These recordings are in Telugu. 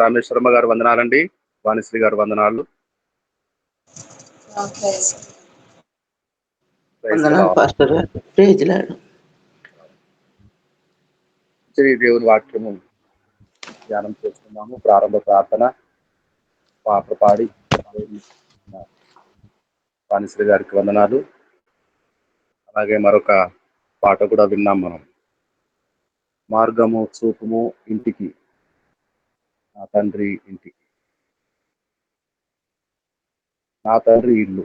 రామేశ్వరమ్మ గారు వందనాలండి. వాణిశ్రీ గారు వందనాలు. దేవుని వాక్యము ధ్యానం చేస్తున్నాము. ప్రారంభ ప్రార్థన పాట పాడి వాణిశ్రీ గారికి వందనాలు. అలాగే మరొక పాట కూడా విన్నాం మనం. మార్గము చూపుము ఇంటికి, నా తండ్రి ఇంటికి. నా తండ్రి ఇల్లు.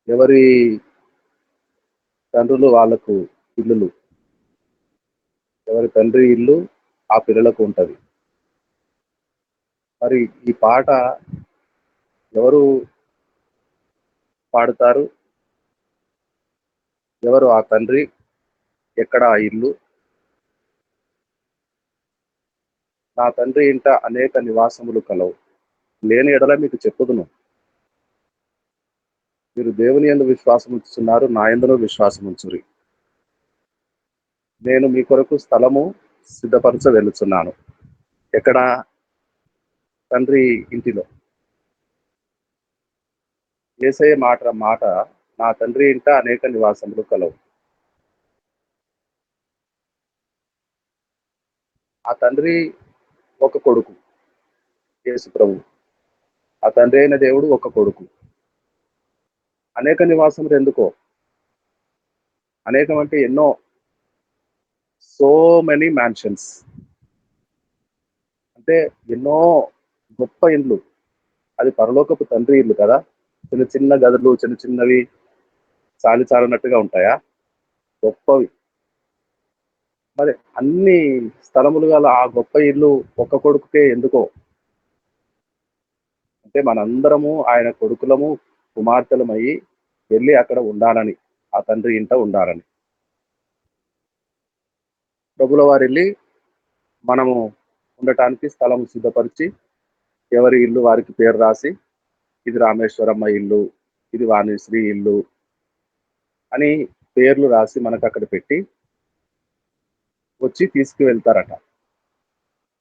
ఎవరి తండ్రులు వాళ్ళకు ఇల్లులు, ఎవరి తండ్రి ఇల్లు ఆ పిల్లలకు ఉంటది. మరి ఈ పాట ఎవరు పాడుతారు? ఎవరు ఆ తండ్రి? ఎక్కడ ఆ ఇల్లు? నా తండ్రి ఇంట అనేక నివాసములు కలవు, లేని ఎడల మీకు చెప్పుదును. మీరు దేవుని యందు విశ్వాసం ఉంచుతున్నారు, నా యందును విశ్వాసం ఉంచురి. నేను మీ కొరకు స్థలము సిద్ధపరచ వెళుచున్నాను. ఎక్కడ? తండ్రి ఇంటిలో. యేసయ్య మాట నా తండ్రి ఇంట అనేక నివాసములు కలవు. ఆ తండ్రి ఒక కొడుకు, యేసు ప్రభు. ఆ తండ్రి అయిన దేవుడు ఒక కొడుకు. అనేక నివాసములు ఎందుకో? అనేకం అంటే ఎన్నో, సో మెనీ మ్యాన్షన్స్, అంటే ఎన్నో గొప్ప ఇండ్లు. అది పరలోకపు తండ్రి ఇల్లు కదా. చిన్న చిన్న గదులు, చిన్న చిన్నవి చాలినట్టుగా ఉంటాయా? గొప్పవి. మరి అన్ని స్థలములు గల ఆ గొప్ప ఇల్లు ఒక్క కొడుకుకే ఎందుకో? అంటే మనందరము ఆయన కొడుకులము, కుమార్తెలమయ్యి వెళ్ళి అక్కడ ఉండాలని, ఆ తండ్రి ఇంట ఉండాలని. ప్రభుల వారు వెళ్ళి మనము ఉండటానికి స్థలం సిద్ధపరిచి, ఎవరి ఇల్లు వారికి పేరు రాసి, ఇది రామేశ్వరమ్మ ఇల్లు, ఇది వాణిశ్రీ ఇల్లు అని పేర్లు రాసి మనకు అక్కడ పెట్టి వచ్చి తీసుకువెళ్తారట.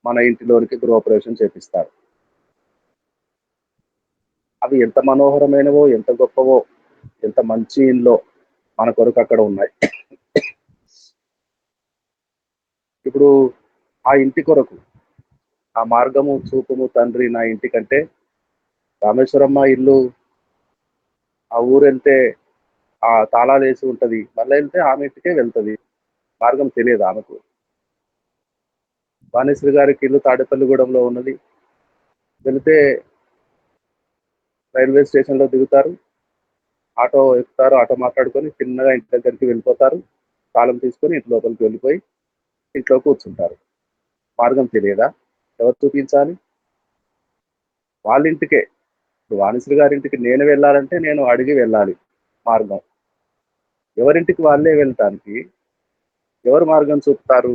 మన ఇంటిలోనికి గృహప్రవేశం చేపిస్తారు. అవి ఎంత మనోహరమైనవో, ఎంత గొప్పవో, ఎంత మంచి ఇల్లో మన కొరకు అక్కడ ఉన్నాయి. ఇప్పుడు ఆ ఇంటి కొరకు, ఆ మార్గము చూపుము తండ్రి నా ఇంటి కంటే, రామేశ్వరమ్మ ఇల్లు ఆ ఊరు వెళ్తే ఆ తాళాలు వేసి ఉంటది, మళ్ళీ వెళ్తే ఆమె ఇంటికే వెళ్తుంది. మార్గం తెలియదు ఆమెకు. వాణిశ్రీ గారికి ఇల్లు తాడేపల్లిగూడెంలో ఉన్నది. వెళితే రైల్వే స్టేషన్లో దిగుతారు, ఆటో ఎక్కుతారు, ఆటో మాట్లాడుకొని చిన్నగా ఇంటి దగ్గరికి వెళ్ళిపోతారు. తాళం తీసుకొని ఇంటి లోపలికి వెళ్ళిపోయి ఇంట్లో కూర్చుంటారు. మార్గం తెలియదా? ఎవరు చూపించాలి? వాళ్ళ ఇంటికే. ఇప్పుడు వాణిశ్రీ గారింటికి నేను వెళ్ళాలంటే నేను అడిగి వెళ్ళాలి మార్గం. ఎవరింటికి వాళ్ళే వెళ్ళటానికి ఎవరు మార్గం చూపుతారు?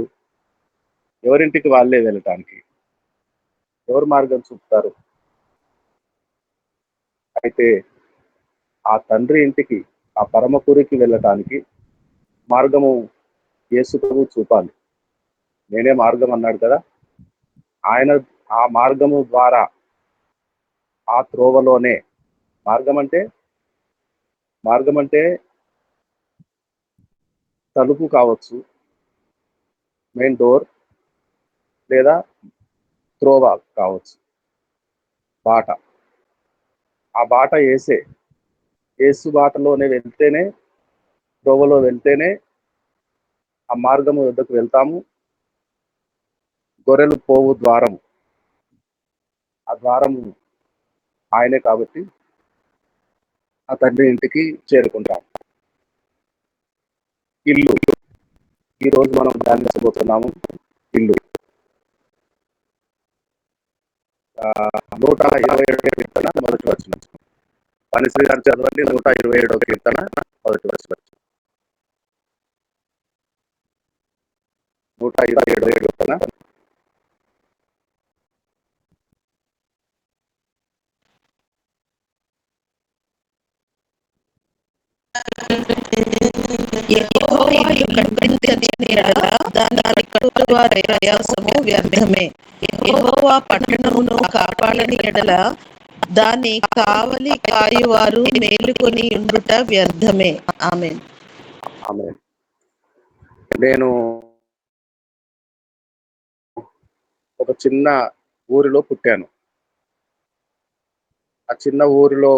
ఎవరింటికి వాళ్ళే వెళ్ళటానికి ఎవరు మార్గం చూపుతారు? అయితే ఆ తండ్రి ఇంటికి, ఆ పరమపురికి వెళ్ళటానికి మార్గము యేసు ప్రభు చూపాలి. నేనే మార్గం అన్నాడు కదా. ఆయన ఆ మార్గము ద్వారా, ఆ త్రోవలోనే, మార్గం అంటే తలుపు కావచ్చు, మెయిన్ డోర్, లేదా త్రోవ కావచ్చు, బాట. ఆ బాట యేసు బాటలోనే వెళ్తేనే, త్రోవలో వెళ్తేనే ఆ మార్గము వద్దకు వెళ్తాము. గొర్రెలు పోవు ద్వారము, ఆ ద్వారము ఆయనే కాబట్టి ఆ తండ్రి ఇంటికి చేరుకుంటాం. ఇల్లు, ఈ రోజు మనం ధ్యానించబోతున్నాము ఇల్లు. 127 కీర్తన మొదటి వచనం. వాణిశ్రీ గారు చదవండి. 127 కీర్తన మొదటి వచనం. 127 కీర్తన. యెహోవా ఇల్లు కట్టించిన యెడల దాని కట్టువారి ప్రయాసము వ్యర్థమే. యెహోవా పట్టణమును కాపాడని ఎడల దాన్ని కావలి కాయువారు మేలుకొని ఉండుట వ్యర్థమే. ఆమేన్. ఆమేన్. నేను ఒక చిన్న ఊరిలో పుట్టాను. ఆ చిన్న ఊరిలో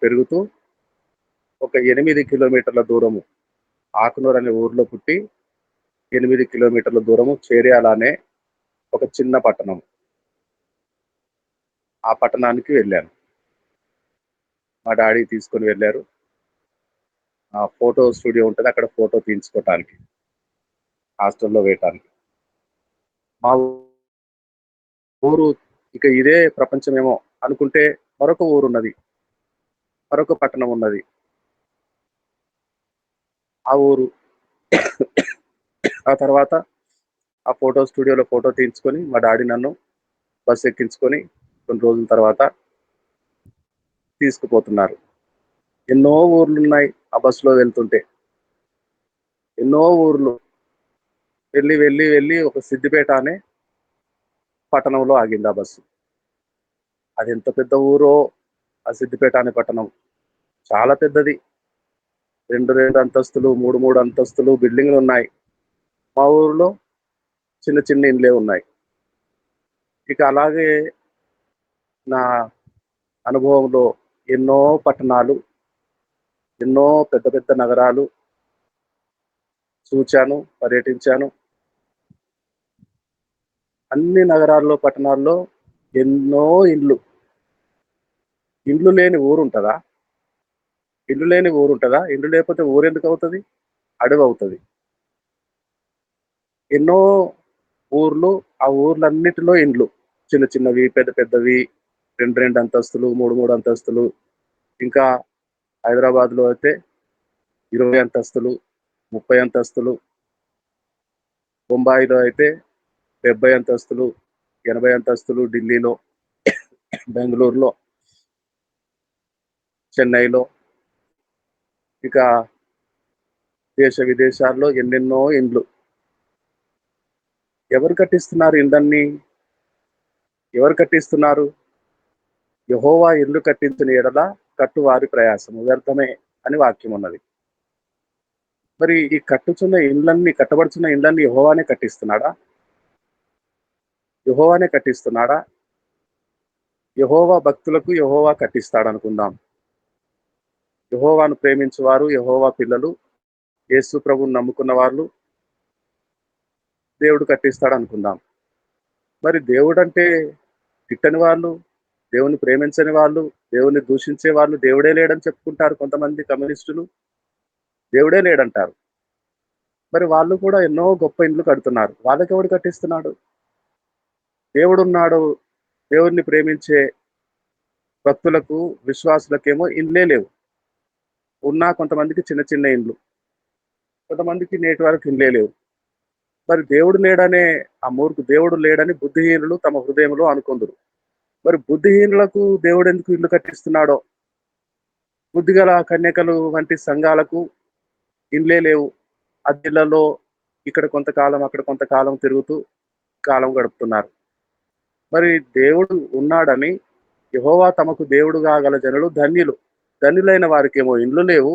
పెరుగుతూ ఒక 8 కిలోమీటర్ల దూరము ఆకునూరు అనే ఊరిలో పుట్టి 8 కిలోమీటర్ల దూరము చేర్యాల అనే ఒక చిన్న పట్టణం. ఆ పట్టణానికి వెళ్ళాను. మా డాడీ తీసుకొని వెళ్ళారు. ఆ ఫోటో స్టూడియో ఉంటది. అక్కడ ఫోటో తీయించుకోవటానికి, హాస్టల్‌లో వేయటానికి. మా ఊరు ఇక ఇదే ప్రపంచమేమో అనుకుంటే మరొక ఊరున్నది. మరొక పట్టణం ఉన్నది. ఆ ఊరు. ఆ తర్వాత ఆ ఫోటో స్టూడియోలో ఫోటో తీయించుకొని మా డాడీ నన్ను బస్ ఎక్కించుకొని కొన్ని రోజుల తర్వాత తీసుకుపోతున్నారు. ఎన్నో ఊర్లున్నాయి ఆ బస్సులో వెళ్తుంటే. ఎన్నో ఊర్లు. వెళ్ళి ఒక సిద్దిపేట అనే పట్టణంలో ఆగింది ఆ బస్సు. అది ఎంత పెద్ద ఊరో ఆ సిద్దిపేట అనే పట్టణం. చాలా పెద్దది. 2 అంతస్తులు, 3 అంతస్తులు బిల్డింగులున్నాయి. మా ఊరిలో చిన్న చిన్న ఇండ్లే ఉన్నాయి. ఇక అలాగే నా అనుభవంలో ఎన్నో పట్టణాలు, ఎన్నో పెద్ద పెద్ద నగరాలు చూచాను, పర్యటించాను. అన్ని నగరాల్లో, పట్టణాల్లో ఎన్నో ఇండ్లు. ఇండ్లు లేని ఊరుంటదా? ఇల్లు లేని ఊరుంటదా? ఇల్లు లేకపోతే ఊరెందుకవుతది? అడవవుతది. ఎన్నో ఊర్లు, ఆ ఊర్లన్నిటిలో ఇండ్లు. చిన్న చిన్నవి, పెద్ద పెద్దవి, 2 అంతస్తులు, 3 అంతస్తులు. ఇంకా హైదరాబాద్‌లో అయితే 20 అంతస్తులు, 30 అంతస్తులు. బొంబాయిలో అయితే 70 అంతస్తులు, 80 అంతస్తులు. ఢిల్లీలో, బెంగుళూరులో, చెన్నైలో, ఇక దేశ విదేశాల్లో ఎన్నెన్నో ఇండ్లు. ఎవరు కట్టిస్తున్నారు ఇండ్లన్నీ? ఎవరు కట్టిస్తున్నారు? యెహోవా ఇల్లు కట్టించిన ఎడల కట్టువారి ప్రయాసము వ్యర్థమే అని వాక్యం ఉన్నది. మరి ఈ కట్టబడుచున్న ఇండ్లన్నీ యెహోవానే కట్టిస్తున్నాడా? యెహోవానే కట్టిస్తున్నాడా? యెహోవా భక్తులకు యెహోవా కట్టిస్తాడనుకుందాం. యెహోవాను ప్రేమించువారు, యెహోవా పిల్లలు, యేసు ప్రభువుని నమ్ముకున్న వాళ్ళు దేవుడు కట్టిస్తాడనుకుందాం. మరి దేవుడంటే గిట్టని వాళ్ళు, దేవుని ప్రేమించని వాళ్ళు, దేవుని దూషించే వాళ్ళు దేవుడే లేడని చెప్పుకుంటారు కొంతమంది కమ్యూనిస్టులు. దేవుడే లేడంటారు. మరి వాళ్ళు కూడా ఎన్నో గొప్ప ఇండ్లు కడుతున్నారు. వాళ్ళకెవడు కట్టిస్తున్నాడు? దేవుడున్నాడు. దేవుడిని ప్రేమించే భక్తులకు, విశ్వాసులకేమో ఇండ్లే లేవు. ఉన్నా కొంతమందికి చిన్న చిన్న ఇండ్లు. కొంతమందికి నేటి వరకు ఇండ్లే లేవు. మరి దేవుడు లేడని బుద్ధిహీనులు తమ హృదయంలో అనుకొందురు. మరి బుద్ధిహీనులకు దేవుడెందుకు ఇల్లు కట్టిస్తున్నాడో, బుద్ధిగల కన్యకలు వంటి సంఘాలకు ఇండ్లే లేవు. అద్దెలలో ఇక్కడ కొంతకాలం, అక్కడ కొంతకాలం తిరుగుతూ కాలం గడుపుతున్నారు. మరి దేవుడు ఉన్నాడని యెహోవా తమకు దేవుడుగా గల జనులు ధన్యులు. ధన్యులైన వారికేమో ఇండ్లు లేవు,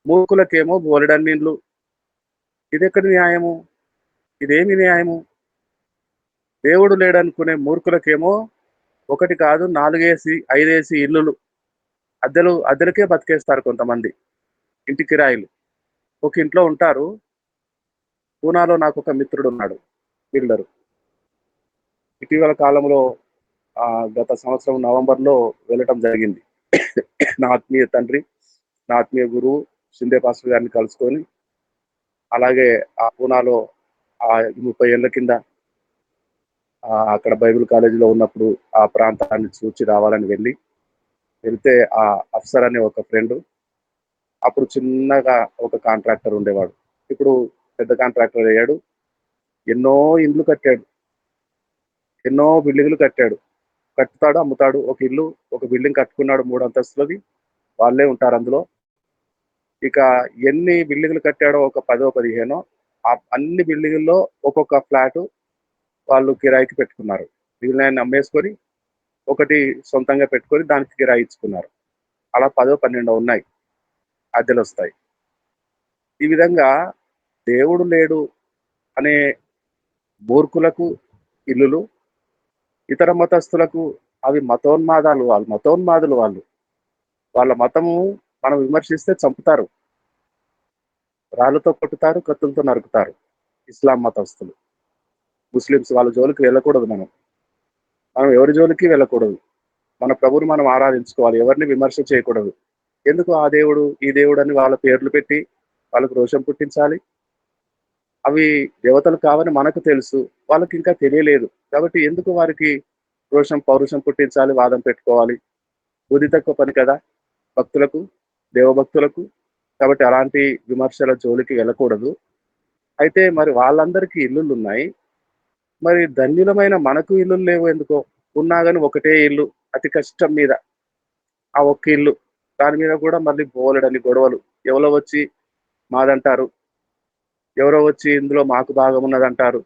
మూర్ఖులకేమో బోలెడన్నిండ్లు. ఇదెక్కడి న్యాయము? ఇదేమి న్యాయము? దేవుడు లేడనుకునే మూర్ఖులకేమో 1 కాదు 4 5 ఇల్లులు. అద్దెలకే బతికేస్తారు కొంతమంది. ఇంటి కిరాయిలు. ఒక ఇంట్లో ఉంటారు. పూనాలో నాకొక మిత్రుడున్నాడు బిల్డరు. ఇటీవల కాలంలో గత సంవత్సరం నవంబర్‌లో వెళ్ళటం జరిగింది. నా ఆత్మీయ తండ్రి, నా ఆత్మీయ గురువు షిండే పాస్టర్ గారిని కలుసుకొని, అలాగే ఆ పూనాలో 30 ఏళ్ల కింద అక్కడ బైబిల్ కాలేజీలో ఉన్నప్పుడు ఆ ప్రాంతాన్ని చూచి రావాలని వెళ్తే ఆ అఫ్సర్ అనే ఒక ఫ్రెండు అప్పుడు చిన్నగా ఒక కాంట్రాక్టర్ ఉండేవాడు. ఇప్పుడు పెద్ద కాంట్రాక్టర్ అయ్యాడు. ఎన్నో ఇండ్లు కట్టాడు. ఎన్నో బిల్డింగులు కట్టాడు. కట్టుతాడు, అమ్ముతాడు. ఒక బిల్డింగ్ కట్టుకున్నాడు 3 అంతస్తులది. వాళ్ళే ఉంటారు అందులో. ఇక ఎన్ని బిల్డింగులు కట్టాడో ఒక 10, 15 అన్ని బిల్డింగుల్లో ఒక్కొక్క ఫ్లాట్ వాళ్ళు కిరాయికి పెట్టుకున్నారు. మిగిలినయన్ని అమ్మేసుకొని ఒకటి సొంతంగా పెట్టుకొని దానికి కిరాయి ఇచ్చుకున్నారు. అలా 10, 12 ఉన్నాయి. అద్దెలొస్తాయి. ఈ విధంగా దేవుడు లేడు అనే మూర్ఖులకు ఇల్లులు, ఇతర మతస్థులకు అవి మతోన్మాదాలు. వాళ్ళు మతోన్మాదులు వాళ్ళు. వాళ్ళ మతము మనం విమర్శిస్తే చంపుతారు. రాళ్ళతో కొట్టుతారు, కత్తులతో నరుకుతారు. ఇస్లాం మతస్థులు. ముస్లిమ్స్ వాళ్ళ జోలికి వెళ్ళకూడదు మనం. మనం ఎవరి జోలికి వెళ్ళకూడదు. మన ప్రభువుని మనం ఆరాధించుకోవాలి. ఎవరిని విమర్శ చేయకూడదు. ఎందుకు ఆ దేవుడు, ఈ దేవుడని వాళ్ళ పేర్లు పెట్టి వాళ్ళకి రోషం పుట్టించాలి? అవి దేవతలు కావని మనకు తెలుసు. వాళ్ళకి ఇంకా తెలియలేదు. కాబట్టి ఎందుకు వారికి రోషం, పౌరుషం పుట్టించాలి, వాదం పెట్టుకోవాలి? బుద్ధి తక్కువ పని కదా భక్తులకు, దేవభక్తులకు. కాబట్టి అలాంటి విమర్శల జోలికి వెళ్ళకూడదు. అయితే మరి వాళ్ళందరికీ ఇల్లులున్నాయి. మరి ధన్యులమైన మనకు ఇల్లులు లేవు ఎందుకో? ఉన్నా గాని ఒకటే ఇల్లు అతి కష్టం మీద. ఆ ఒక్క ఇల్లు. దాని మీద కూడా మళ్ళీ బోలెడన్ని గొడవలు. ఎవరో వచ్చి మాదంటారు. ఎవరో వచ్చి ఇందులో మాకు భాగం ఉన్నదంటారు.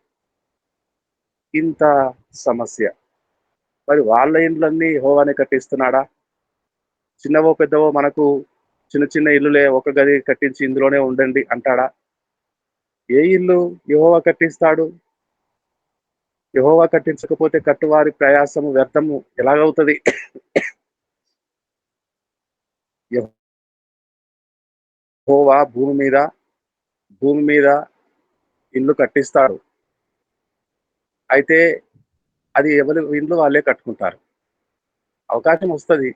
ఇంత సమస్య. మరి వాళ్ళ ఇండ్లన్నీ యెహోవానే కట్టిస్తున్నాడా? చిన్నవో పెద్దవో మనకు చిన్న చిన్న ఇల్లులే, ఒక గది కట్టించి ఇందులోనే ఉండండి అంటాడా? ఏ ఇల్లు యెహోవా కట్టిస్తాడు? యెహోవా కట్టించకపోతే కట్టువారి ప్రయాసము వ్యర్థము ఎలాగవుతది? యెహోవా భూమి మీద ఇల్లు కట్టిస్తాడు. అయితే అది ఎవరి ఇల్లు వాళ్ళే కట్టుకుంటారు. అవకాశం వస్తది.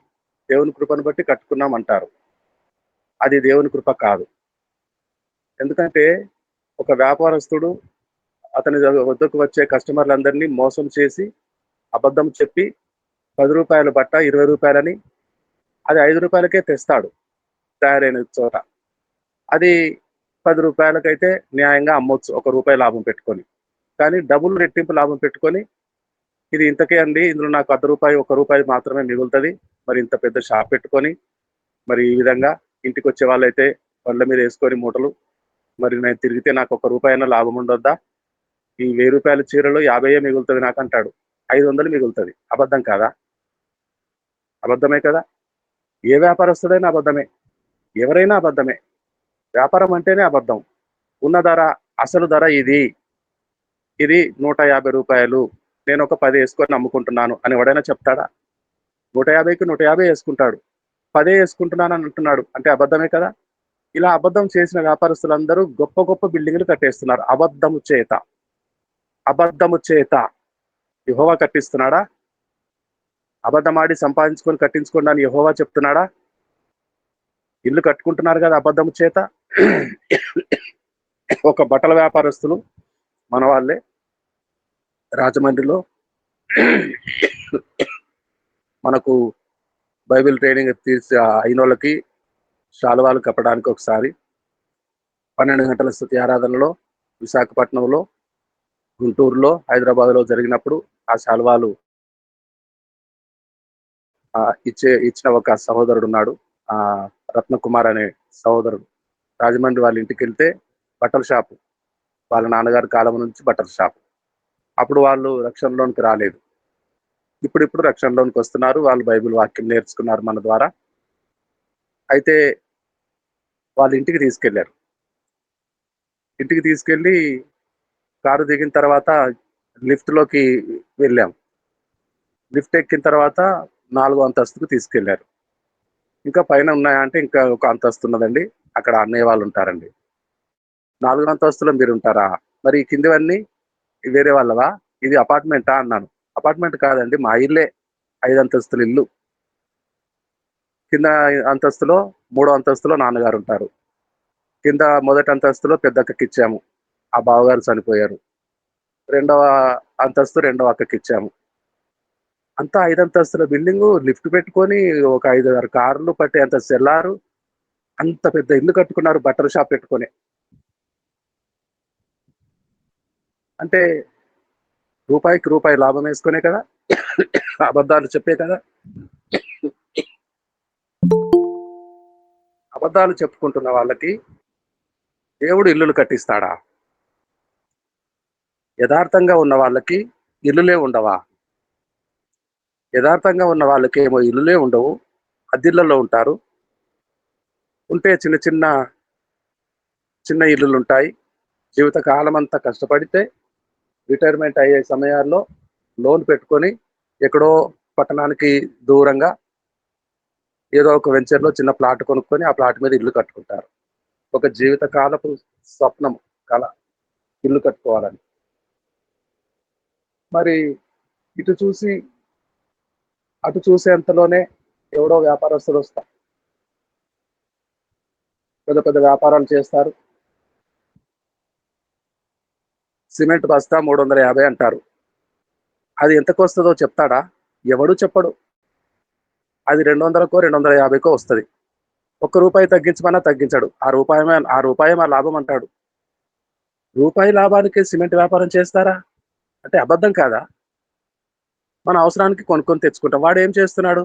దేవుని కృపను బట్టి కట్టుకున్నామంటారు. అది దేవుని కృప కాదు. ఎందుకంటే ఒక వ్యాపారస్తుడు అతని వద్దకు వచ్చే కస్టమర్లందరినీ మోసం చేసి, అబద్ధం చెప్పి రూ. 10 బట్ట రూ. 20 అది రూ. 5కే తెస్తాడు తయారైన చోట. అది రూ. 10కైతే న్యాయంగా అమ్మొచ్చు. రూపాయి లాభం పెట్టుకొని. కానీ డబుల్ రెట్టింపు లాభం పెట్టుకొని, ఇది ఇంతకే అండి. ఇందులో నాకు రూపాయి మాత్రమే మిగులుతది. మరి ఇంత పెద్ద షాప్ పెట్టుకొని, మరి ఈ విధంగా ఇంటికొచ్చే వాళ్ళైతే బండ్ల మీద యేసుకొని మూటలు, మరి నేను తిరిగితే నాకు రూపాయన్నా లాభం ఉండొద్దా? ఈ రూ. 1000 చీరలో 50 మిగులుతది నాకంటాడు. 500 మిగులుతది. అబద్ధం కాదా? అబద్ధమే కదా! ఏ వ్యాపారస్తుడైనా అబద్ధమే. ఎవరైనా అబద్ధమే. వ్యాపారం అంటేనే అబద్ధం. ఉన్న ధర, అసలు ధర ఇది. ఇది రూ. 150. నేను 10 యేసుకొని అమ్ముకుంటున్నాను అని ఎవడైనా చెప్తాడా? 150కి 150 యేసుకుంటాడు. 10 యేసుకుంటున్నానని అంటున్నాడు. అంటే అబద్ధమే కదా! ఇలా అబద్ధం చేసిన వ్యాపారస్తులందరూ గొప్ప గొప్ప బిల్డింగులు కట్టేస్తున్నారు. అబద్ధము చేత. అబద్ధము చేత. యెహోవా కట్టిస్తున్నాడా? అబద్ధమాడి సంపాదించుకొని కట్టించుకోండి అని యెహోవా చెప్తున్నాడా? ఇల్లు కట్టుకుంటున్నారు కదా అబద్ధము చేత. ఒక బట్టల వ్యాపారస్తులు మన వాళ్ళే రాజమండ్రిలో మనకు బైబిల్ ట్రైనింగ్ అయినోళ్ళకి శాలువాలు కప్పడానికి ఒకసారి 12 గంటల స్తుతి ఆరాధనలో విశాఖపట్నంలో, గుంటూరులో, హైదరాబాద్‌లో జరిగినప్పుడు ఆ శాలువాలు ఇచ్చిన ఒక సహోదరుడున్నాడు. రత్నకుమార్ అనే సహోదరుడు. రాజమండ్రి వాళ్ళ ఇంటికెళ్తే బట్టల షాపు. వాళ్ళ నాన్నగారి కాలం నుంచి బట్టల షాపు. అప్పుడు వాళ్ళు రక్షణలోనికి రాలేదు. ఇప్పుడిప్పుడు రక్షణలోనికొస్తున్నారు. వాళ్ళు బైబిల్ వాక్యం నేర్చుకున్నారు మన ద్వారా. అయితే వాళ్ళ ఇంటికి తీసుకెళ్లారు. ఇంటికి తీసుకెళ్ళి కారు దిగిన తర్వాత లిఫ్ట్‌లోకి వెళ్ళాం. లిఫ్ట్ ఎక్కిన తర్వాత 4 అంతస్తుకు తీసుకెళ్లారు. ఇంకా పైన ఉన్నాయా అంటే ఇంకా ఒక అంతస్తు ఉన్నదండి. అక్కడ అన్నయ్య వాళ్ళు ఉంటారండి. 4 అంతస్తులో మీరుంటారా? మరి ఈ కిందివన్నీ వేరే వాళ్ళవా? ఇది అపార్ట్‌మెంటా అన్నాను. అపార్ట్‌మెంట్ కాదండి మా ఇల్లే. 5 అంతస్తుల ఇల్లు. కింద అంతస్తులో మూడో అంతస్తులో నాన్నగారుంటారు. కింద మొదటి అంతస్తులో పెద్దక్కకిచ్చాము. ఆ బావగారు చనిపోయారు. రెండవ అంతస్తు రెండో అక్కకిచ్చాము. అంతా 5 అంతస్తుల బిల్డింగు లిఫ్ట్ పెట్టుకొని ఒక 5, 6 కార్లు పట్టేంత సెల్లారు. అంత పెద్ద ఇల్లు కట్టుకున్నారు బట్టల షాప్ పెట్టుకొని. అంటే రూపాయికి రూపాయి లాభమేసుకునే కదా! అబద్ధాలు చెప్పే కదా! అబద్ధాలు చెప్పుకుంటున్న వాళ్ళకి దేవుడు ఇల్లులు కట్టిస్తాడా? యథార్థంగా ఉన్న వాళ్ళకి ఇల్లులే ఉండవా? యథార్థంగా ఉన్న వాళ్ళకి ఏమో ఇల్లులే ఉండవు, అద్దిళ్లలో ఉంటారు. ఉంటే చిన్న చిన్న చిన్న ఇల్లులు ఉంటాయి. జీవిత కాలం అంతా కష్టపడితే రిటైర్మెంట్ అయ్యే సమయాల్లో లోన్ పెట్టుకొని ఎక్కడో పట్టణానికి దూరంగా ఏదో ఒక వెంచర్లో చిన్న ప్లాట్ కొనుక్కొని ఆ ప్లాట్ మీద ఇల్లు కట్టుకుంటారు. ఒక జీవిత కాలపు స్వప్నం, కల, ఇల్లు కట్టుకోవాలని. మరి ఇటు చూసి అటు చూసేంతలోనే ఎవడో వ్యాపారస్తులు వస్తారు, పెద్ద పెద్ద వ్యాపారాలు చేస్తారు. సిమెంట్ బస్తా 350 అంటారు. అది ఎంతకు వస్తుందో చెప్తాడా? ఎవడు చెప్పడు. అది 200కో 250కో వస్తుంది. ₹1 తగ్గించమన్నా తగ్గించడు. ఆ రూపాయి మా లాభం అంటాడు. రూపాయి లాభానికి సిమెంట్ వ్యాపారం చేస్తారా? అంటే అబద్ధం కాదా? మన అవసరానికి కొనుక్కొని తెచ్చుకుంటాం. వాడు ఏం చేస్తున్నాడు?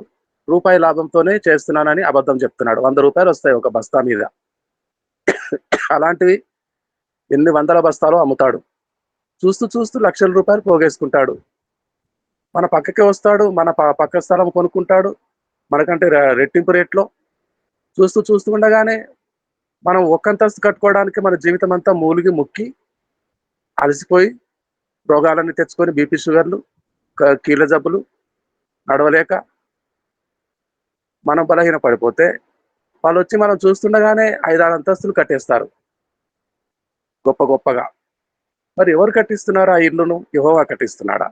రూపాయి లాభంతోనే చేస్తున్నానని అబద్ధం చెప్తున్నాడు. ₹100 వస్తాయి ఒక బస్తా మీద. అలాంటివి ఎన్ని వందల బస్తాలు అమ్ముతాడు. చూస్తూ చూస్తూ ₹1,00,000 పోగేసుకుంటాడు. మన పక్కకే వస్తాడు, మన పక్క స్థలం కొనుక్కుంటాడు, మనకంటే రెట్టింపు రేట్లో. చూస్తూ చూస్తూ ఉండగానే మనం ఒక్కంతస్తు కట్టుకోవడానికి మన జీవితం అంతా మూలిగి ముక్కి అలసిపోయి రోగాలన్నీ తెచ్చుకొని బీపీ షుగర్లు, కీళ్ళ జబ్బులు, నడవలేక మనం బలహీన పడిపోతే వాళ్ళు వచ్చి మనం చూస్తుండగానే 5-6 అంతస్తులు కట్టేస్తారు గొప్ప గొప్పగా. మరి ఎవరు కట్టిస్తున్నారు ఆ ఇల్లును? యెహోవా కట్టిస్తున్నాడా?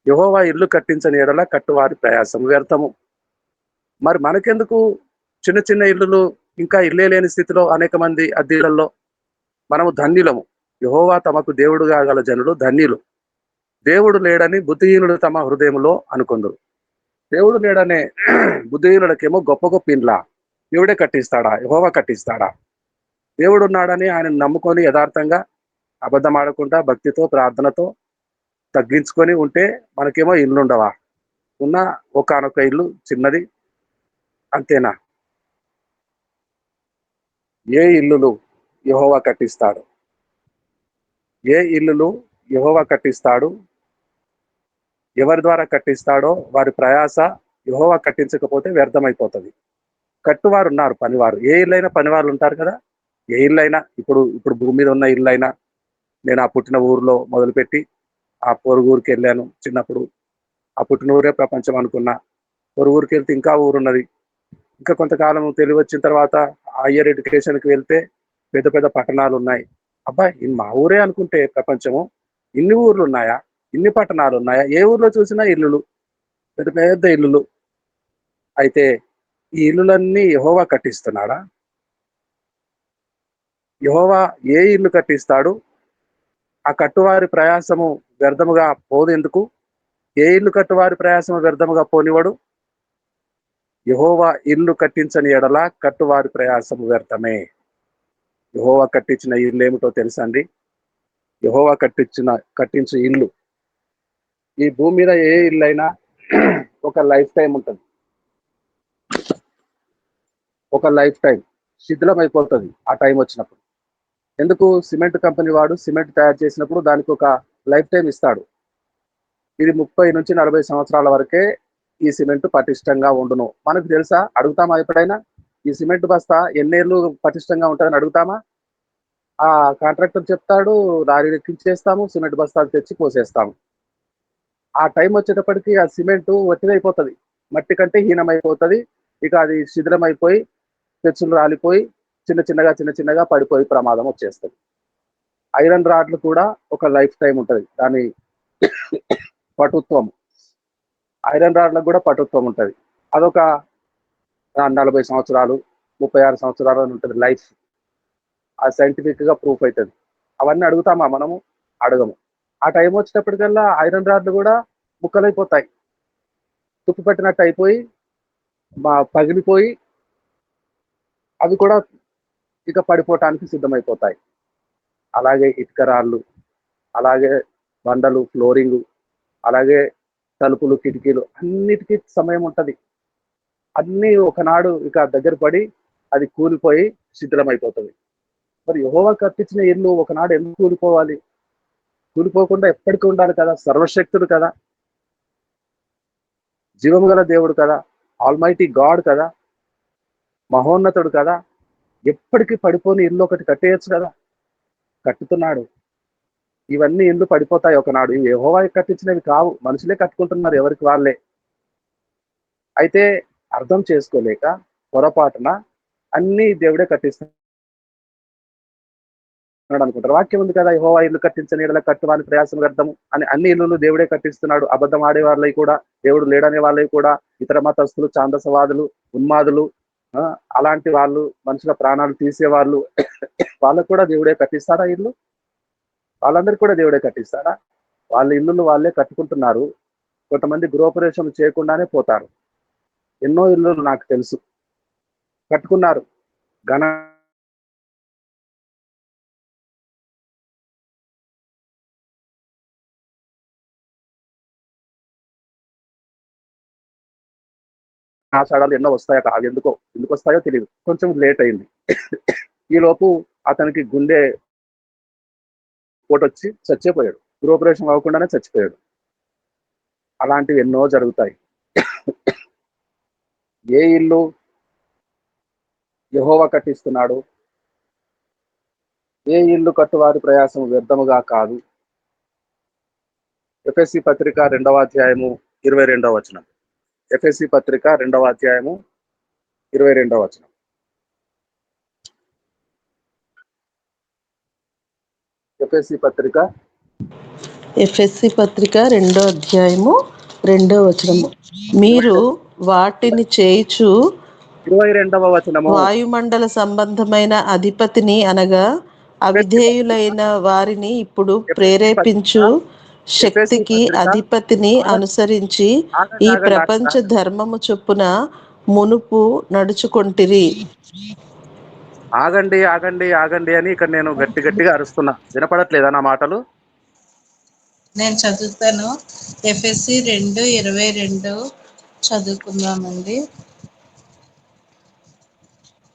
యెహోవా ఇల్లు కట్టించని ఎడల కట్టువారి ప్రయాసం వ్యర్థము. మరి మనకెందుకు చిన్న చిన్న ఇల్లులు, ఇంకా ఇల్లే లేని స్థితిలో అనేక మంది అద్దెలలో? మనము ధన్యులము. యెహోవా తమకు దేవుడుగా గల జనులు ధన్యులు. దేవుడు లేడని బుద్ధిహీనుడు తమ హృదయంలో అనుకొందురు. దేవుడు లేడనే బుద్ధిహీనులకేమో గొప్ప గొప్ప ఇండ్ల. దేవుడే కట్టిస్తాడా? యెహోవా కట్టిస్తాడా? దేవుడు ఉన్నాడని ఆయన నమ్ముకొని యథార్థంగా అబద్ధం ఆడకుండా భక్తితో ప్రార్థనతో తగ్గించుకొని ఉంటే మనకేమో ఇల్లు ఉండవా? ఉన్న ఒకానొక ఇల్లు చిన్నది, అంతేనా? ఏ ఇల్లులు యెహోవా కట్టిస్తాడు? ఏ ఇల్లులు యెహోవా కట్టిస్తాడు? ఎవరి ద్వారా కట్టిస్తాడో వారి ప్రయాస యెహోవా కట్టించకపోతే వ్యర్థమైపోతుంది. కట్టువారు ఉన్నారు, పనివారు. ఏ ఇల్లైనా పనివాళ్ళు ఉంటారు కదా! ఏ ఇల్లైనా ఇప్పుడు ఇప్పుడు భూమి మీద ఉన్న ఇల్లైనా, నేను ఆ పుట్టిన ఊరిలో మొదలుపెట్టి ఆ పొరుగురికి వెళ్ళాను చిన్నప్పుడు. ఆ పుట్టిన ఊరే ప్రపంచం అనుకున్నా. పొరుగురికి వెళ్తే ఇంకా ఊరున్నది. ఇంకా కొంతకాలం తెలివొచ్చిన తర్వాత హైయర్ ఎడ్యుకేషన్‌కి వెళ్తే పెద్ద పెద్ద పట్టణాలున్నాయి. అబ్బా! ఇది మా ఊరే అనుకుంటే ప్రపంచము. ఇన్ని ఊర్లున్నాయా? ఇన్ని పట్టణాలున్నాయా? ఏ ఊర్లో చూసినా ఇల్లులు. పెద్ద పెద్ద ఇల్లులు. అయితే ఈ ఇల్లులన్నీ యెహోవా కట్టిస్తున్నాడా? యెహోవా ఏ ఇల్లు కట్టిస్తాడు? ఆ కట్టువారి ప్రయాసము వ్యర్థముగా పోదెందుకు? ఏ ఇల్లు కట్టువారి ప్రయాసము వ్యర్థముగా పోనివ్వడు? యెహోవా ఇల్లు కట్టించని ఎడల కట్టువారి ప్రయాసము వ్యర్థమే. యెహోవా కట్టించిన ఇల్లేమిటో తెలుసా అండి? యెహోవా కట్టించు ఇల్లు. ఈ భూమి మీద ఏ ఇల్లైనా ఒక లైఫ్ టైమ్ ఉంటది. ఒక లైఫ్ టైమ్ శిథిలమైపోతది ఆ టైం వచ్చినప్పుడు. ఎందుకు? సిమెంట్ కంపెనీ వాడు సిమెంట్ తయారు చేసినప్పుడు దానికి ఒక లైఫ్ టైమ్ ఇస్తాడు. ఇది 30-40 సంవత్సరాల వరకే ఈ సిమెంట్ పటిష్టంగా ఉండును. మనకు తెలుసా? అడుగుతామా ఎప్పుడైనా? ఈ సిమెంట్ బస్తా ఎన్నేళ్ళు పటిష్టంగా ఉంటదని అడుగుతామా? ఆ కాంట్రాక్టర్ చెప్తాడు, లారీలు ఎక్కించేస్తాము, సిమెంట్ బస్తాలు తెచ్చి పోసేస్తాము. ఆ టైం వచ్చేటప్పటికి ఆ సిమెంటు ఒట్టిదైపోతది. మట్టి కంటే హీనమైపోతది. ఇక అది శిథిలమైపోయి, పెచ్చులు రాలిపోయి, చిన్న చిన్నగా పడిపోయి ప్రమాదం వచ్చేస్తది. ఐరన్ రాడ్లు కూడా ఒక లైఫ్ టైమ్ ఉంటది. దాని పటుత్వం. ఐరన్ రాడ్‌లకు గూడా పటుత్వం ఉంటది. అదొక 40 సంవత్సరాలు, 36 సంవత్సరాలు అని ఉంటది లైఫ్. అది సైంటిఫిక్‌గా ప్రూఫ్ అయితది. అవన్నీ అడుగుతామా మనము? అడగము. ఆ టైం వచ్చేటప్పటికల్లా ఐరన్ రాడ్‌లు గూడా ముక్కలైపోతాయి. తుప్పు పట్టినట్టు అయిపోయి, పగిలిపోయి అవి కూడా ఇక పడిపోవటానికి సిద్ధమైపోతాయి. అలాగే ఇటుక రాళ్ళు, అలాగే బండలు, ఫ్లోరింగు, అలాగే తలుపులు, కిటికీలు అన్నిటికి సమయం ఉంటది. అన్నీ ఒకనాడు ఇక దగ్గర పడి అది కూలిపోయి శిథిలమైపోతది. మరి యెహోవా కట్టించిన ఇల్లు ఒకనాడు ఎందుకు కూలిపోవాలి? కూలిపోకుండా ఎప్పటికీ ఉండాలి కదా, సర్వశక్తుడు కదా, జీవము గల దేవుడు కదా, ఆల్మైటీ గాడ్ కదా, మహోన్నతుడు కదా, ఎప్పటికీ పడిపోని ఇల్లు ఒకటి కట్టేయచ్చు కదా, కట్టుతున్నాడు. ఇవన్నీ ఇల్లు పడిపోతాయి ఒకనాడు. ఇవి యెహోవా కట్టించినవి కావు, మనుషులే కట్టుకుంటున్నారు ఎవరికి వాళ్ళే. అయితే అర్థం చేసుకోలేక పొరపాటున అన్ని దేవుడే కట్టిస్తున్నాడు అనుకుంటారు. వాక్యం ఉంది కదా, యెహోవా ఇల్లు కట్టించని ఎడల కట్టువాని ప్రయాసం వ్యర్థము అని. అన్ని ఇల్లులు దేవుడే కట్టిస్తున్నాడు. అబద్ధం ఆడే వాళ్ళవి కూడా, దేవుడు లేడనే వాళ్ళవి కూడా, ఇతర మతస్థులు, ఛాందసవాదులు, ఉన్మాదులు, అలాంటి వాళ్ళు, మనుషుల ప్రాణాలు తీసేవాళ్ళు, వాళ్ళకు కూడా దేవుడే కట్టిస్తాడా ఇల్లు? వాళ్ళందరికీ కూడా దేవుడే కట్టిస్తాడా? వాళ్ళ ఇల్లులు వాళ్ళే కట్టుకుంటున్నారు. కొంతమంది గృహప్రవేశం చేయకుండానే పోతారు. ఎన్నో ఇల్లులు నాకు తెలుసు, కట్టుకున్నారు. ఘన ఆషాఢాలు ఎన్నో వస్తాయట. అవి ఎందుకు వస్తాయో తెలియదు. కొంచెం లేట్ అయింది. ఈలోపు అతనికి గుండె పోటొచ్చి చచ్చిపోయాడు. గృహప్రవేశం అవ్వకుండానే చచ్చిపోయాడు. అలాంటివి ఎన్నో జరుగుతాయి. ఏ ఇల్లు యెహోవా కట్టిస్తున్నాడు? ఏ ఇల్లు కట్టువారి ప్రయాసం వ్యర్థముగా కాదు. ఎఫెసీ పత్రిక 2వ అధ్యాయము 22వ వచనం. ఎఫెసీ పత్రిక 2వ అధ్యాయము 22వ వచనం. ఎఫెసీ పత్రిక ఎఫెసీ పత్రిక 2వ అధ్యాయము 2వ వచనము. మీరు వాటిని చేయుచు 22వ వచనము. వాయుమండల సంబంధమైన అధిపతిని అనగా అవిధేయులైన వారిని ఇప్పుడు ఎఫెసీ పత్రిక ప్రేరేపించు ఎఫెసీ శక్తికి పత్రిక అధిపతిని ఆగండి అనుసరించి ఆగండి ఈ ఆగండి ప్రపంచ ధర్మము చొప్పున మునుపు నడుచుకొంటిరి. ఆగండి ఆగండి ఆగండి అని ఇక్కడ నేను గట్టిగా అరుస్తున్నా. వినపడట్లేదా నా మాటలు? నేను చదువుతాను. ఎఫ్ఎస్సి 2:22 చదువుకుందామండి.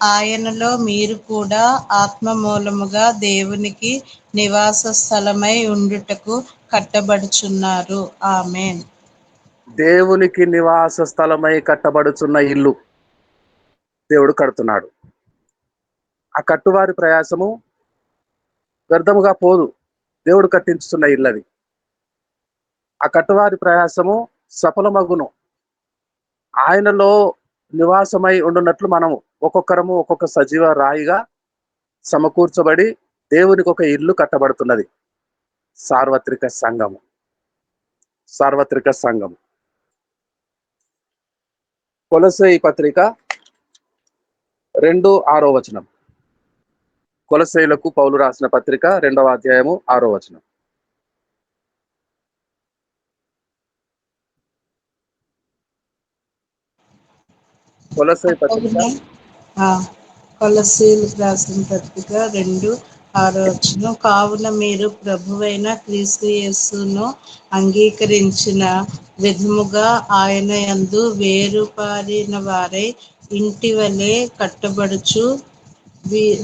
ఆయనలో మీరు కూడా ఆత్మ మూలముగా దేవునికి నివాస స్థలమై ఉండుటకు కట్టబడుచున్నారు. ఆమేన్. దేవునికి నివాస స్థలమై కట్టబడుచున్న ఇల్లు దేవుడు కడుతున్నాడు. ఆ కట్టువారి ప్రయాసము వ్యర్థముగా పోదు. దేవుడు కట్టించుతున్న ఇల్లు అది. ఆ కట్టువారి ప్రయాసము సఫలమగును. ఆయనలో నివాసమై ఉండున్నట్లు మనము ఒక్కొక్కరము ఒక్కొక్క సజీవ రాయిగా సమకూర్చబడి దేవునికి ఒక ఇల్లు కట్టబడుతున్నది. సార్వత్రిక సంఘము. సార్వత్రిక సంఘం. కొలస్సయి పత్రిక 2:6 వచనం. కొలస్సీయులకు పౌలు రాసిన పత్రిక 2వ అధ్యాయము 6వ వచనం. కొలస్సయి పత్రిక కొలస్సీయులకు రాసిన పత్రిక 2:6 కావున మీరు ప్రభువైన క్రీస్తు యేసును అంగీకరించిన విధముగా ఆయన యందు వేరుపారిన వారై ఇంటి వలె కట్టబడుచు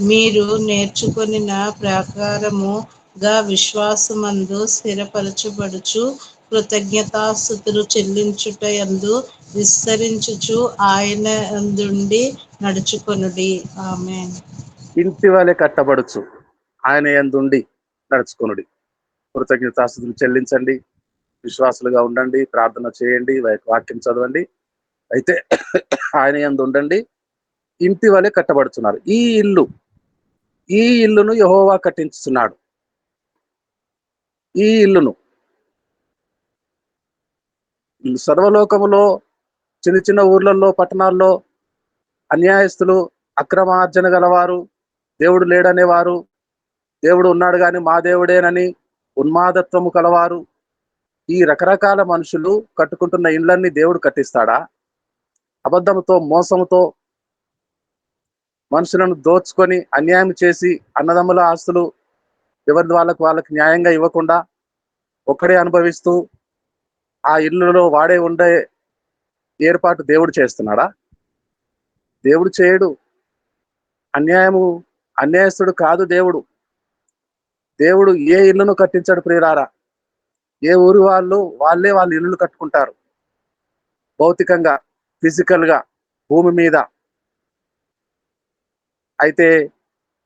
మీరు నేర్చుకొనిన ప్రకారముగా విశ్వాసమందు స్థిరపరచబడుచు కృతజ్ఞతాస్తుతులు చెల్లించుట యందు విస్తరించుచు ఆయన యందుండి నడుచుకొనుడి. ఆమేన్. ఇంటి వలె కట్టబడుచు ఆయన యందుండి నడుచుకొనుడి. కృతజ్ఞతాస్తుతులు చెల్లించండి, విశ్వాసులుగా ఉండండి, ప్రార్థన చేయండి, వాక్యం చదవండి. అయితే ఆయన యందు ఉండండి. ఇంటి వలె కట్టబడుతున్నారు. ఈ ఇల్లును యెహోవా కట్టించుతున్నాడు. ఈ ఇల్లును సర్వలోకములో చిన్న చిన్న ఊర్లలో, పట్టణాల్లో అన్యాయస్తులు, అక్రమార్జన గలవారు, దేవుడు లేడనేవారు, దేవుడు ఉన్నాడు కానీ మా దేవుడేనని ఉన్మాదత్వము కలవారు, ఈ రకరకాల మనుషులు కట్టుకుంటున్న ఇళ్ళన్ని దేవుడు కట్టిస్తాడా? అబద్ధముతో, మోసముతో మనుషులను దోచుకొని అన్యాయం చేసి అన్నదమ్ముల ఆస్తులు ఎవరి వాళ్ళకి న్యాయంగా ఇవ్వకుండా ఒక్కడే అనుభవిస్తూ ఆ ఇల్లులో వాడే ఉండే ఏర్పాటు దేవుడు చేస్తున్నాడా? దేవుడు చేయడు. అన్యాయస్తుడు కాదు దేవుడు. దేవుడు ఏ ఇల్లును కట్టించాడు ప్రియులారా? ఏ ఊరి వాళ్ళే వాళ్ళ ఇల్లులు కట్టుకుంటారు. భౌతికంగా, ఫిజికల్ గా, భూమి మీద. అయితే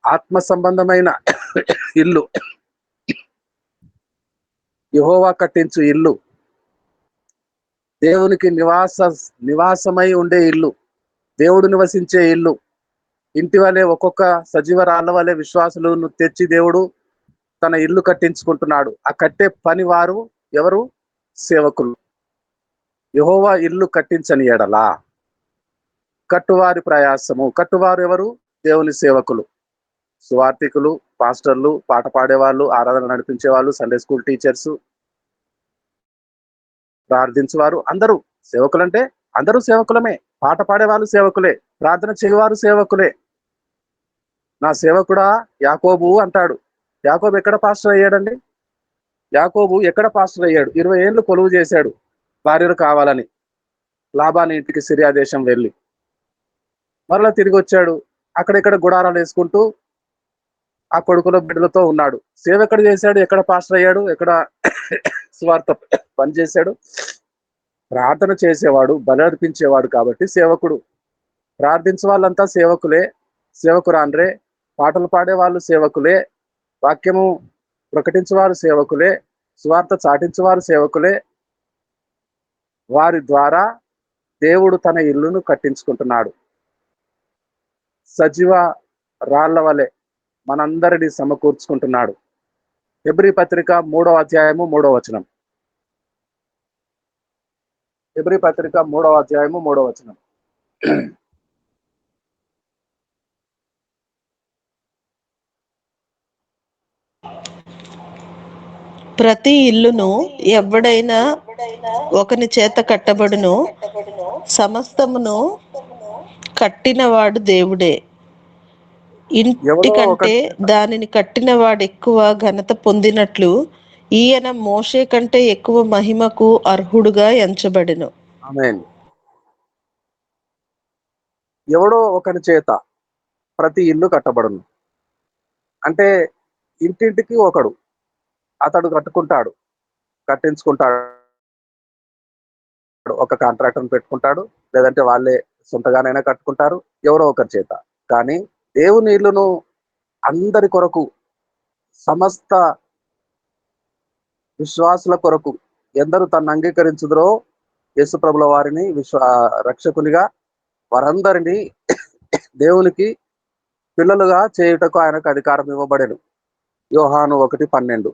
ఆత్మ సంబంధమైన ఇల్లు, యెహోవా కట్టించు ఇల్లు, దేవునికి నివాసమై ఉండే ఇల్లు, దేవుడు నివసించే ఇల్లు. ఇంటి వలె ఒక్కొక్క సజీవ రాళ్ళ వలె విశ్వాసులను తెచ్చి దేవుడు తన ఇల్లు కట్టించుకుంటున్నాడు. ఆ కట్టే పని వారు ఎవరు? సేవకులు. యెహోవా ఇల్లు కట్టించని ఎడలా కట్టువారి ప్రయాసము. కట్టువారు ఎవరు? దేవుని సేవకులు, సువార్థికులు, పాస్టర్లు, పాట పాడేవాళ్ళు, ఆరాధన నడిపించే వాళ్ళు, సండే స్కూల్ టీచర్స్, ప్రార్థించేవారు, అందరూ సేవకులంటే అందరూ సేవకులమే. పాట పాడేవాళ్ళు సేవకులే, ప్రార్థన చేయవారు సేవకులే. నా సేవకుడా యాకోబు అంటాడు. యాకోబు ఎక్కడ పాస్టర్ అయ్యాడండి? యాకోబు ఎక్కడ పాస్టర్ అయ్యాడు? 20 ఏళ్ళు కొలువు చేశాడు భార్యలు కావాలని, లాబాని ఇంటికి సిరియా దేశం వెళ్ళి. మరలా తిరిగి వచ్చాడు. అక్కడెక్కడ గుడారాలు వేసుకుంటూ ఆ కొడుకుల బిడ్డలతో ఉన్నాడు. సేవ ఎక్కడ చేశాడు? ఎక్కడ పాస్టర్ అయ్యాడు? ఎక్కడ స్వార్థ పని చేశాడు? ప్రార్థన చేసేవాడు, బలి అర్పించేవాడు కాబట్టి సేవకుడు. ప్రార్థించే వాళ్ళంతా సేవకులే, సేవకురాండ్రే. పాటలు పాడే వాళ్ళు సేవకులే, వాక్యము ప్రకటించేవారు సేవకులే, సువార్త చాటించేవారు సేవకులే. వారి ద్వారా దేవుడు తన ఇల్లును కట్టించుకుంటున్నాడు. సజీవ రాళ్ల వలె మనందరినీ సమకూర్చుకుంటున్నాడు. హెబ్రీ పత్రిక 3వ అధ్యాయము 3వ వచనం. హెబ్రీ పత్రిక 3వ అధ్యాయము 3వ వచనం. ప్రతి ఇల్లును ఎవడైనా ఒకని చేత కట్టబడును, సమస్తమును కట్టినవాడు దేవుడే. ఇంటి ఎవడో కంటే ఒకటి దానిని కట్టినవాడు ఎక్కువ ఘనత పొందినట్లు ఈయన మోషే కంటే ఎక్కువ మహిమకు అర్హుడుగా ఎంచబడెను. ఆమేన్. ఎవడో ఒకని చేత ప్రతి ఇల్లు కట్టబడును. అంటే ఇంటింటికి ఒకడు, అతడు కట్టుకుంటాడు, కట్టించుకుంటాడు. ఒక కాంట్రాక్టర్ని పెట్టుకుంటాడు, లేదంటే వాళ్ళే సొంతగానైనా కట్టుకుంటారు, ఎవరో ఒకరి చేత. కానీ దేవుని ఇల్లును అందరి కొరకు, సమస్త విశ్వాసుల కొరకు, ఎందరూ తను అంగీకరించుదురో యేసు ప్రభుల వారిని రక్షకునిగా, వారందరినీ దేవునికి పిల్లలుగా చేయుటకు ఆయనకు అధికారం ఇవ్వబడెను. యోహాను 1:12.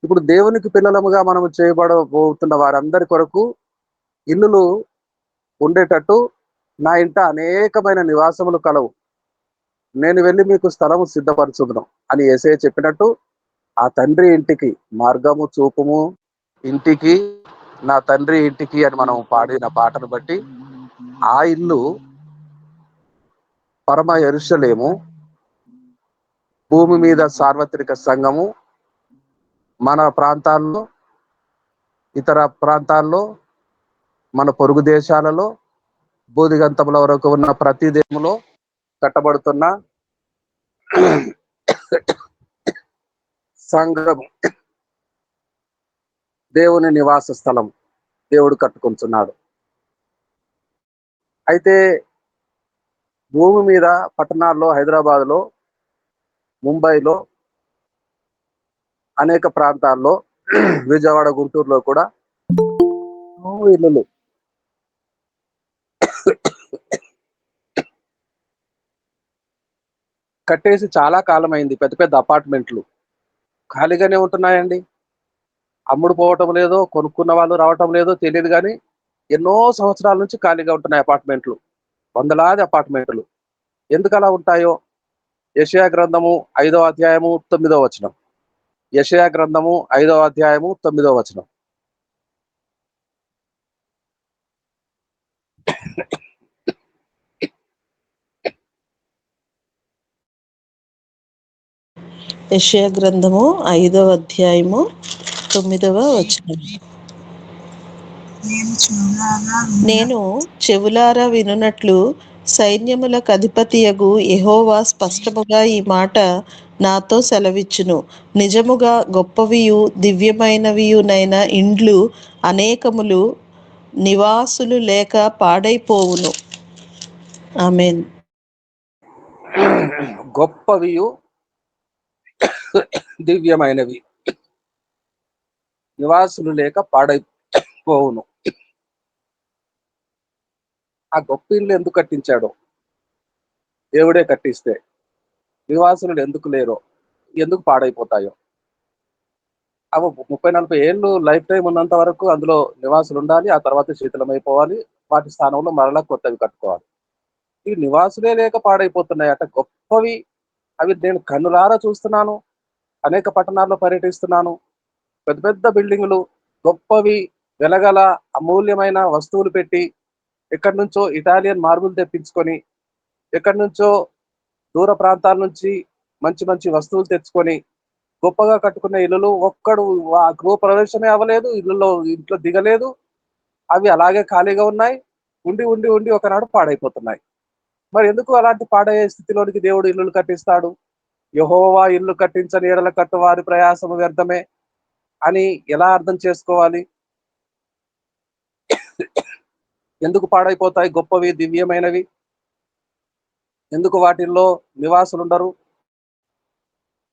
ఇప్పుడు దేవునికి పిల్లలముగా మనము చేయబడబోతున్న వారందరి కొరకు ఇల్లులు ఉండేటట్టు, నా ఇంట అనేకమైన నివాసములు కలవు, నేను వెళ్ళి మీకు స్థలము సిద్ధపరచుదును అని యేసయ్య చెప్పినట్టు, ఆ తండ్రి ఇంటికి మార్గము చూపుము, ఇంటికి నా తండ్రి ఇంటికి అని మనం పాడిన పాటను బట్టి ఆ ఇల్లు పరమ యెరూషలేము, భూమి మీద సార్వత్రిక సంఘము. మన ప్రాంతాల్లో, ఇతర ప్రాంతాల్లో, మన పొరుగు దేశాలలో, బూదిగంతముల వరకు ఉన్న ప్రతి దేశంలో కట్టబడుతున్న సంఘము, దేవుని నివాస స్థలం దేవుడు కట్టుకుంటున్నాడు. అయితే భూమి మీద పట్టణాల్లో, హైదరాబాద్లో, ముంబైలో, అనేక ప్రాంతాల్లో, విజయవాడ, గుంటూరులో కూడా ఇల్లులు కట్టేసి చాలా కాలం అయింది. పెద్ద పెద్ద అపార్ట్మెంట్లు ఖాళీగానే ఉంటున్నాయండి. అమ్ముడు పోవటం లేదో, కొనుక్కున్న వాళ్ళు రావటం లేదో తెలియదు, కానీ ఎన్నో సంవత్సరాల నుంచి ఖాళీగా ఉంటున్నాయి అపార్ట్మెంట్లు, వందలాది అపార్ట్మెంట్లు. ఎందుకు అలా ఉంటాయో యెషయా గ్రంథము 5వ అధ్యాయము 9వ వచనం. యెషయా గ్రంథము 5వ అధ్యాయము 9వ వచనం. యెషయా గ్రంథము 5వ అధ్యాయము 9వ వచనం. నేను చెవులారా వినున్నట్లు సైన్యములకు అధిపతియగు యెహోవా స్పష్టముగా ఈ మాట నాతో సెలవిచ్చును. నిజముగా గొప్పవియు దివ్యమైనవియునైన ఇండ్లు అనేకములు నివాసులు లేక పాడైపోవును. ఆమేన్. గొప్పవియు దివ్యమైనవి నివాసులు లేక పాడైపోవును. ఆ గొప్ప ఇల్లు ఎందుకు కట్టించాడో దేవుడే కట్టిస్తే నివాసులు ఎందుకు లేరో, ఎందుకు పాడైపోతాయో, అవి 30-40 ఏళ్ళు లైఫ్ టైం ఉన్నంత వరకు అందులో నివాసులు ఉండాలి. ఆ తర్వాత శీతలమైపోవాలి. వాటి స్థానంలో మరలా కొత్తవి కట్టుకోవాలి. ఈ నివాసులే లేక పాడైపోతున్నాయట. గొప్పవి అవి నేను కన్నులారా చూస్తున్నాను. అనేక పట్టణాల్లో పర్యటిస్తున్నాను. పెద్ద పెద్ద బిల్డింగులు, గొప్పవి, వెలగల అమూల్యమైన వస్తువులు పెట్టి, ఎక్కడి నుంచో ఇటాలియన్ మార్బుల్ తెప్పించుకొని, ఎక్కడి నుంచో దూర ప్రాంతాల నుంచి మంచి మంచి వస్తువులు తెచ్చుకొని గొప్పగా కట్టుకున్న ఇల్లులు ఒక్కడు గృహ ప్రవేశమే అవ్వలేదు, ఇంట్లో దిగలేదు. అవి అలాగే ఖాళీగా ఉన్నాయి. ఉండి ఉండి ఉండి ఒకనాడు పాడైపోతున్నాయి. మరి ఎందుకు అలాంటి పాడయ్యే స్థితిలోనికి దేవుడు ఇల్లులు కట్టిస్తాడు? యెహోవా ఇల్లు కట్టించని ఎడల కట్టు వారి ప్రయాసము వ్యర్థమే అని ఎలా అర్థం చేసుకోవాలి? ఎందుకు పాడైపోతాయి గొప్పవి దివ్యమైనవి? ఎందుకు వాటిల్లో నివాసులు ఉండరు?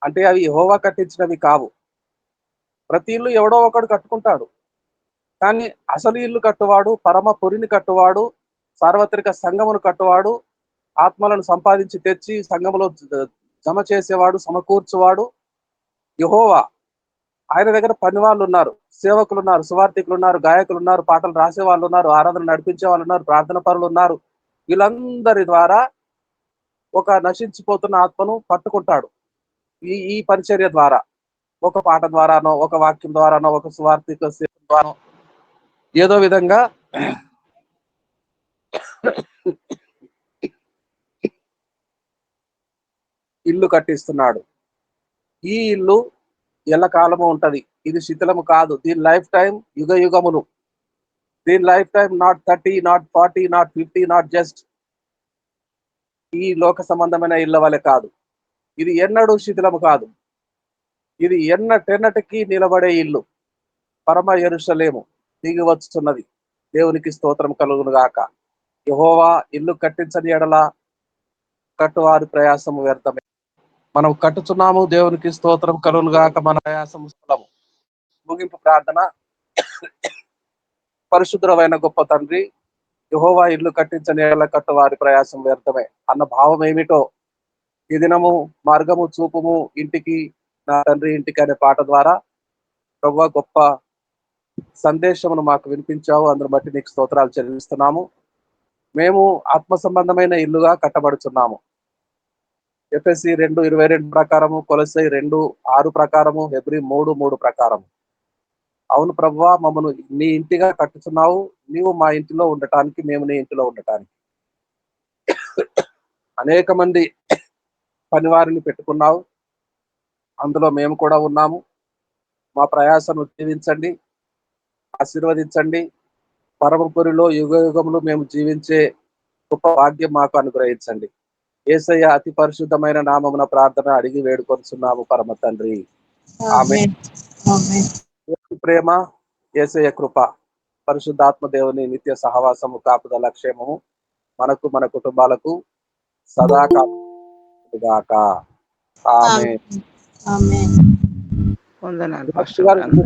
అంటే అవి యెహోవా కట్టించినవి కావు. ప్రతి ఇల్లు ఎవడో ఒకడు కట్టుకుంటాడు. కానీ అసలు ఇల్లు కట్టువాడు, పరమ పురిని కట్టువాడు, సార్వత్రిక సంఘమును కట్టువాడు, ఆత్మలను సంపాదించి తెచ్చి సంఘములో జమ చేసేవాడు, సమకూర్చువాడు యెహోవా. ఆయన దగ్గర పని వాళ్ళు ఉన్నారు, సేవకులు ఉన్నారు, సువార్థికులు ఉన్నారు, గాయకులు ఉన్నారు, పాటలు రాసే వాళ్ళు ఉన్నారు, ఆరాధన నడిపించే వాళ్ళు ఉన్నారు, ప్రార్థన పరులు ఉన్నారు. వీళ్ళందరి ద్వారా ఒక నశించిపోతున్న ఆత్మను పట్టుకుంటాడు. ఈ ఈ పరిచర్య ద్వారా, ఒక పాట ద్వారానో, ఒక వాక్యం ద్వారానో, ఒక సువార్థిక సేవ ద్వారానో, ఏదో విధంగా ఇల్లు కట్టిస్తున్నాడు. ఈ ఇల్లు ఎల్లకాలము ఉంటది. ఇది శిథిలము కాదు. దీని లైఫ్ టైం యుగ యుగములు. దీని life time not 30, not 40, not 50, not just ఈ లోక సంబంధమైన ఇళ్ళ వలె కాదు. ఇది ఎన్నడూ శిథిలము కాదు. ఇది ఎన్నటెన్నటికీ నిలబడే ఇల్లు. పరమ యెరూషలేము దిగి వచ్చుతున్నది. దేవునికి స్తోత్రం కలుగును గాక. యెహోవా ఇల్లు కట్టించని ఎడల కట్టువారి ప్రయాసము వ్యర్థమే. మనం కట్టుచున్నాము. దేవునికి స్తోత్రం కలుగును గాక. మన ప్రయాసము స్థలము. ముగింపు ప్రార్థన. పరిశుద్ధమైన గొప్ప తండ్రి, యెహోవా ఇల్లు కట్టించని ఎడల కట్టువారి ప్రయాసం వ్యర్థమే అన్న భావం ఏమిటో ఈ దినము మార్గము చూపుము ఇంటికి, నా తండ్రి ఇంటికి అనే పాట ద్వారా ప్రభువా గొప్ప సందేశమును మాకు వినిపించావు. అందరి బట్టి నీకు స్తోత్రాలు చెల్లిస్తున్నాము. మేము ఆత్మ సంబంధమైన ఇల్లుగా కట్టబడుచున్నాము. ఎఫెసీ 2:22 ప్రకారము, కొలొస్సై 2:6 ప్రకారము, హెబ్రీ 3:3 ప్రకారము. అవును ప్రభువా, మమ్మను నీ ఇంటిగా కట్టుచున్నావు. నీవు మా ఇంటిలో ఉండటానికి, మేము నీ ఇంటిలో ఉండటానికి. అనేక మంది పనివారిని పెట్టుకున్నావు. అందులో మేము కూడా ఉన్నాము. మా ప్రయాసను దీవించండి, ఆశీర్వదించండి. పరమపురిలో యుగ యుగములు మేము జీవించే గొప్ప భాగ్యం మాకు అనుగ్రహించండి. యేసయ్య అతి పరిశుద్ధమైన నామమున ప్రార్థన అడిగి వేడుకొనుచున్నాము పరమ తండ్రి. ఆమేన్. ప్రేమ, యేసయ్య కృప, పరిశుద్ధాత్మ దేవుని నిత్య సహవాసము, కాపుదల, క్షేమము మనకు, మన కుటుంబాలకు సదాకాక. ఆమేన్. ఆమేన్. వందనాలు పాస్టర్ పాస్టర్ గారు గారు.